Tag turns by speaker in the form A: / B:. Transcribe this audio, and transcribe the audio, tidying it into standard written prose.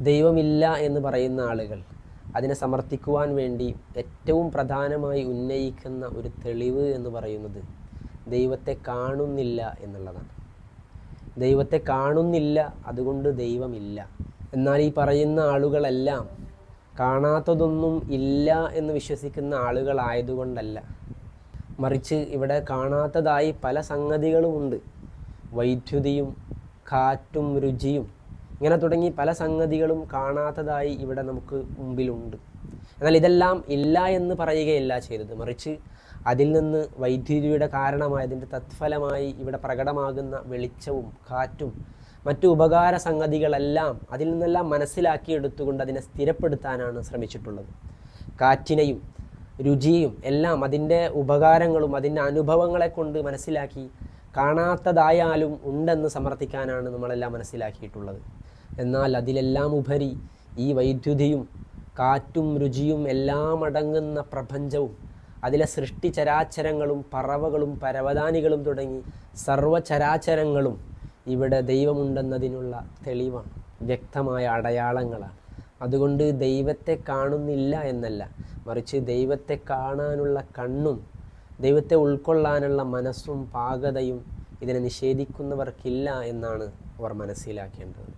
A: ദൈവമില്ല എന്ന് പറയുന്ന ആളുകൾ അതിനെ സമർത്ഥിക്കുവാൻ വേണ്ടി ഏറ്റവും പ്രധാനമായി ഉന്നയിക്കുന്ന ഒരു തെളിവ് എന്ന് പറയുന്നത് ദൈവത്തെ കാണുന്നില്ല എന്നുള്ളതാണ്. ദൈവത്തെ കാണുന്നില്ല, അതുകൊണ്ട് ദൈവമില്ല. എന്നാൽ ഈ പറയുന്ന ആളുകളെല്ലാം കാണാത്തതൊന്നും ഇല്ല എന്ന് വിശ്വസിക്കുന്ന ആളുകളായതുകൊണ്ടല്ല, മറിച്ച് ഇവിടെ കാണാത്തതായി പല സംഗതികളുമുണ്ട്. വൈദ്യുതിയും കാറ്റും രുചിയും ഇങ്ങനെ തുടങ്ങി പല സംഗതികളും കാണാത്തതായി ഇവിടെ നമുക്ക് മുമ്പിലുണ്ട്. എന്നാൽ ഇതെല്ലാം ഇല്ല എന്ന് പറയുകയല്ല ചെയ്തത്, മറിച്ച് അതിൽ നിന്ന് വൈദ്യുതിയുടെ കാരണമായതിൻ്റെ തത്ഫലമായി ഇവിടെ പ്രകടമാകുന്ന വെളിച്ചവും കാറ്റും മറ്റു ഉപകാര സംഗതികളെല്ലാം അതിൽ നിന്നെല്ലാം മനസ്സിലാക്കിയെടുത്തുകൊണ്ട് അതിനെ സ്ഥിരപ്പെടുത്താനാണ് ശ്രമിച്ചിട്ടുള്ളത്. കാറ്റിനെയും രുചിയും എല്ലാം അതിൻ്റെ ഉപകാരങ്ങളും അതിൻ്റെ അനുഭവങ്ങളെ കൊണ്ട് മനസ്സിലാക്കി കാണാത്തതായാലും ഉണ്ടെന്ന് സമർത്ഥിക്കാനാണ് നമ്മളെല്ലാം മനസ്സിലാക്കിയിട്ടുള്ളത്. എന്നാൽ അതിലെല്ലാം ഉപരി ഈ വൈദ്യുതിയും കാറ്റും രുചിയും എല്ലാം അടങ്ങുന്ന പ്രപഞ്ചവും അതിലെ സൃഷ്ടിചരാചരങ്ങളും പറവകളും പരവതാനികളും തുടങ്ങി സർവചരാചരങ്ങളും ഇവിടെ ദൈവമുണ്ടെന്നതിനുള്ള തെളിവാണ്, വ്യക്തമായ അടയാളങ്ങളാണ്. അതുകൊണ്ട് ദൈവത്തെ കാണുന്നില്ല എന്നല്ല, മറിച്ച് ദൈവത്തെ കാണാനുള്ള കണ്ണും ദൈവത്തെ ഉൾക്കൊള്ളാനുള്ള മനസ്സും പാകതയും ഇതിനെ നിഷേധിക്കുന്നവർക്കില്ല എന്നാണ് അവർ മനസ്സിലാക്കേണ്ടത്.